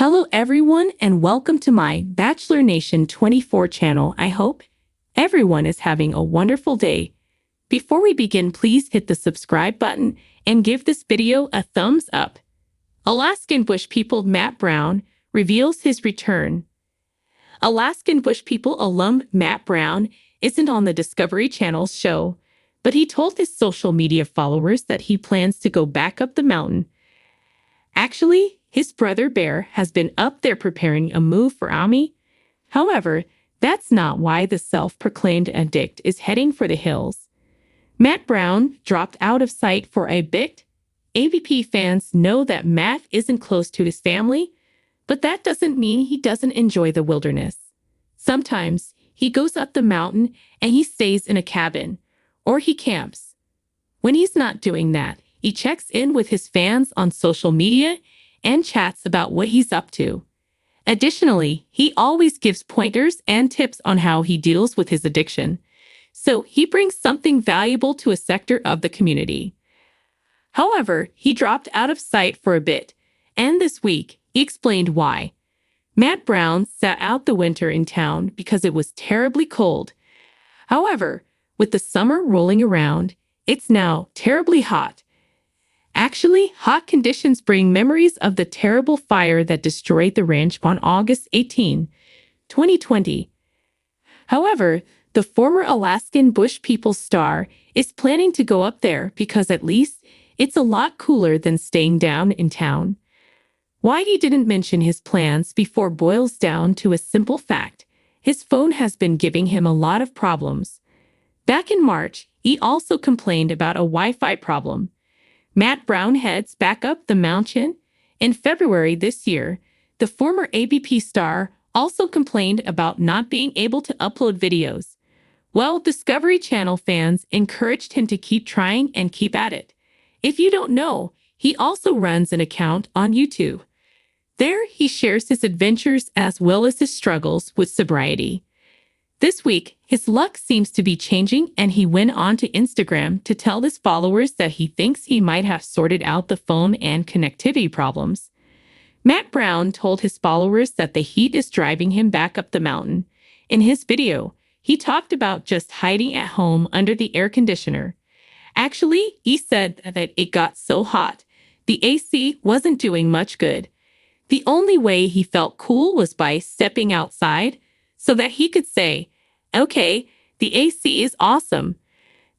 Hello everyone and welcome to my Bachelor Nation 24 channel. I hope everyone is having a wonderful day. Before we begin, please hit the subscribe button and give this video a thumbs up. Alaskan Bush People Matt Brown reveals his return. Alaskan Bush People alum Matt Brown isn't on the Discovery Channel's show, but he told his social media followers that he plans to go back up the mountain. Actually, his brother Bear has been up there preparing a move for Ami. However, that's not why the self-proclaimed addict is heading for the hills. Matt Brown dropped out of sight for a bit. ABP fans know that Matt isn't close to his family, but that doesn't mean he doesn't enjoy the wilderness. Sometimes he goes up the mountain and he stays in a cabin, or he camps. When he's not doing that, he checks in with his fans on social media and chats about what he's up to. Additionally, he always gives pointers and tips on how he deals with his addiction. So he brings something valuable to a sector of the community. However, he dropped out of sight for a bit, and this week, he explained why. Matt Brown sat out the winter in town because it was terribly cold. However, with the summer rolling around, it's now terribly hot. Actually, hot conditions bring memories of the terrible fire that destroyed the ranch on August 18, 2020. However, the former Alaskan Bush People star is planning to go up there because at least it's a lot cooler than staying down in town. Why he didn't mention his plans before boils down to a simple fact. His phone has been giving him a lot of problems. Back in March, he also complained about a Wi-Fi problem. Matt Brown heads back up the mountain. In February this year, the former ABP star also complained about not being able to upload videos. Well, Discovery Channel fans encouraged him to keep trying and keep at it. If you don't know, he also runs an account on YouTube. There, he shares his adventures as well as his struggles with sobriety. This week, his luck seems to be changing, and he went on to Instagram to tell his followers that he thinks he might have sorted out the phone and connectivity problems. Matt Brown told his followers that the heat is driving him back up the mountain. In his video, he talked about just hiding at home under the air conditioner. Actually, he said that it got so hot, the AC wasn't doing much good. The only way he felt cool was by stepping outside so that he could say, "Okay, the AC is awesome."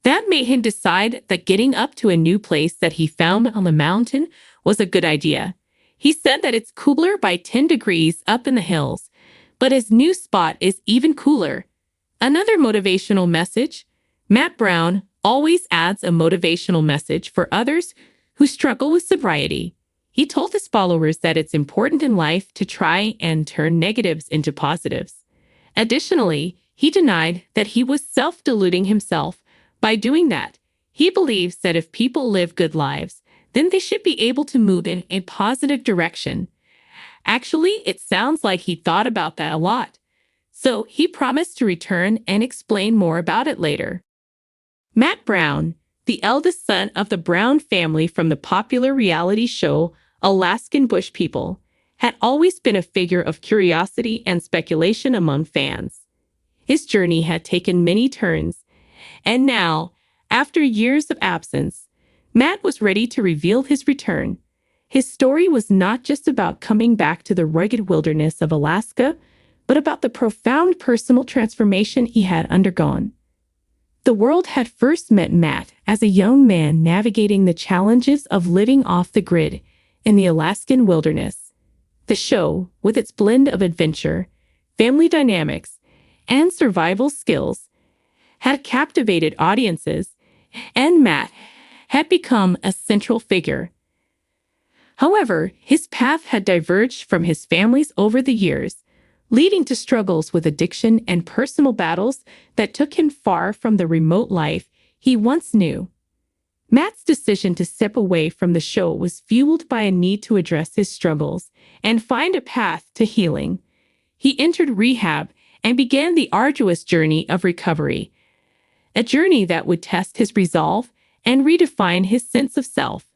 That made him decide that getting up to a new place that he found on the mountain was a good idea. He said that it's cooler by 10 degrees up in the hills, but his new spot is even cooler. Another motivational message. Matt Brown always adds a motivational message for others who struggle with sobriety. He told his followers that it's important in life to try and turn negatives into positives. Additionally, he denied that he was self-deluding himself by doing that. He believes that if people live good lives, then they should be able to move in a positive direction. Actually, it sounds like he thought about that a lot. So he promised to return and explain more about it later. Matt Brown, the eldest son of the Brown family from the popular reality show Alaskan Bush People, had always been a figure of curiosity and speculation among fans. His journey had taken many turns, and now, after years of absence, Matt was ready to reveal his return. His story was not just about coming back to the rugged wilderness of Alaska, but about the profound personal transformation he had undergone. The world had first met Matt as a young man navigating the challenges of living off the grid in the Alaskan wilderness. The show, with its blend of adventure, family dynamics, and survival skills, had captivated audiences, and Matt had become a central figure. However, his path had diverged from his family's over the years, leading to struggles with addiction and personal battles that took him far from the remote life he once knew. Matt's decision to step away from the show was fueled by a need to address his struggles and find a path to healing. He entered rehab and began the arduous journey of recovery, a journey that would test his resolve and redefine his sense of self.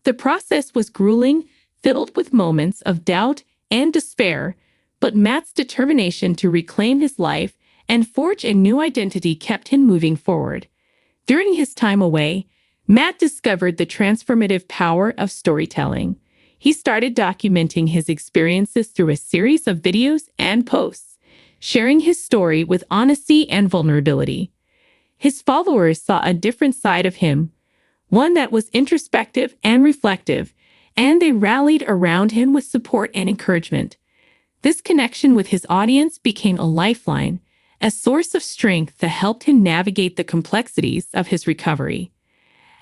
The process was grueling, filled with moments of doubt and despair, but Matt's determination to reclaim his life and forge a new identity kept him moving forward. During his time away, Matt discovered the transformative power of storytelling. He started documenting his experiences through a series of videos and posts, sharing his story with honesty and vulnerability. His followers saw a different side of him, one that was introspective and reflective, and they rallied around him with support and encouragement. This connection with his audience became a lifeline, a source of strength that helped him navigate the complexities of his recovery.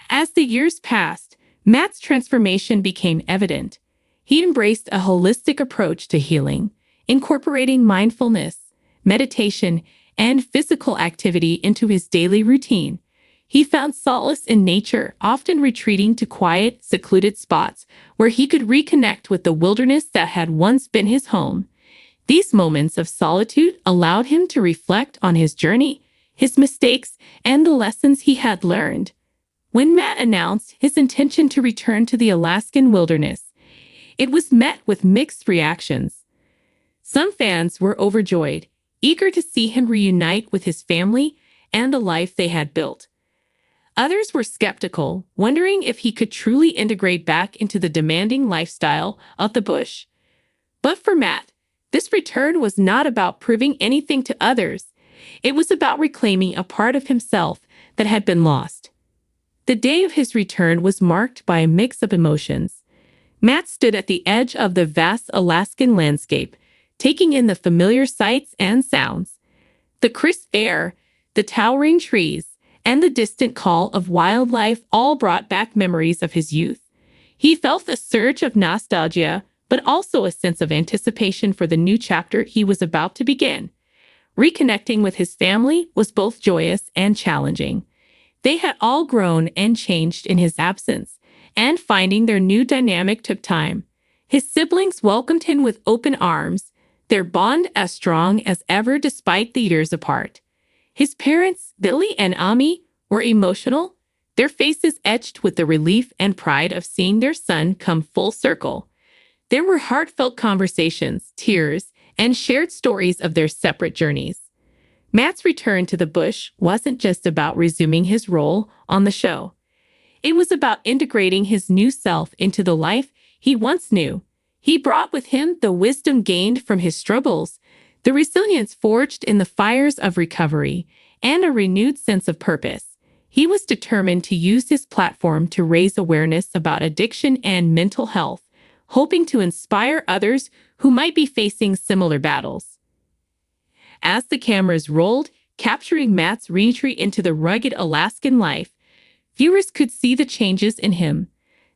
As the years passed, Matt's transformation became evident. He embraced a holistic approach to healing, incorporating mindfulness, meditation, and physical activity into his daily routine. He found solace in nature, often retreating to quiet, secluded spots where he could reconnect with the wilderness that had once been his home. These moments of solitude allowed him to reflect on his journey, his mistakes, and the lessons he had learned. When Matt announced his intention to return to the Alaskan wilderness, it was met with mixed reactions. Some fans were overjoyed, eager to see him reunite with his family and the life they had built. Others were skeptical, wondering if he could truly integrate back into the demanding lifestyle of the bush. But for Matt, this return was not about proving anything to others. It was about reclaiming a part of himself that had been lost. The day of his return was marked by a mix of emotions. Matt stood at the edge of the vast Alaskan landscape, taking in the familiar sights and sounds. The crisp air, the towering trees, and the distant call of wildlife all brought back memories of his youth. He felt a surge of nostalgia, but also a sense of anticipation for the new chapter he was about to begin. Reconnecting with his family was both joyous and challenging. They had all grown and changed in his absence, and finding their new dynamic took time. His siblings welcomed him with open arms, their bond as strong as ever despite the years apart. His parents, Billy and Ami, were emotional, their faces etched with the relief and pride of seeing their son come full circle. There were heartfelt conversations, tears, and shared stories of their separate journeys. Matt's return to the bush wasn't just about resuming his role on the show. It was about integrating his new self into the life he once knew. He brought with him the wisdom gained from his struggles, the resilience forged in the fires of recovery, and a renewed sense of purpose. He was determined to use his platform to raise awareness about addiction and mental health, hoping to inspire others who might be facing similar battles. As the cameras rolled, capturing Matt's re-entry into the rugged Alaskan life, viewers could see the changes in him.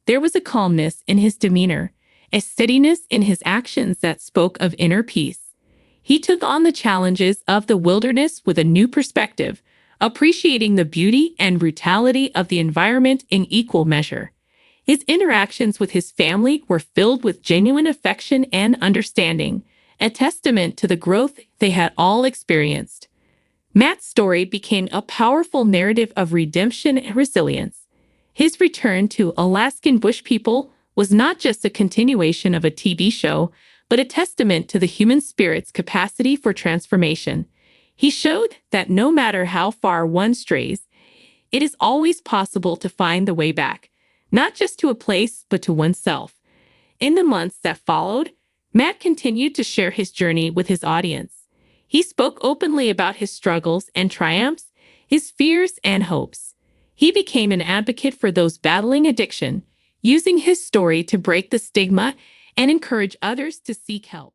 There was a calmness in his demeanor, a steadiness in his actions that spoke of inner peace. He took on the challenges of the wilderness with a new perspective, appreciating the beauty and brutality of the environment in equal measure. His interactions with his family were filled with genuine affection and understanding, a testament to the growth they had all experienced. Matt's story became a powerful narrative of redemption and resilience. His return to Alaskan bush people was not just a continuation of a TV show, but a testament to the human spirit's capacity for transformation. He showed that no matter how far one strays, it is always possible to find the way back, not just to a place, but to oneself. In the months that followed, Matt continued to share his journey with his audience. He spoke openly about his struggles and triumphs, his fears and hopes. He became an advocate for those battling addiction, using his story to break the stigma and encourage others to seek help.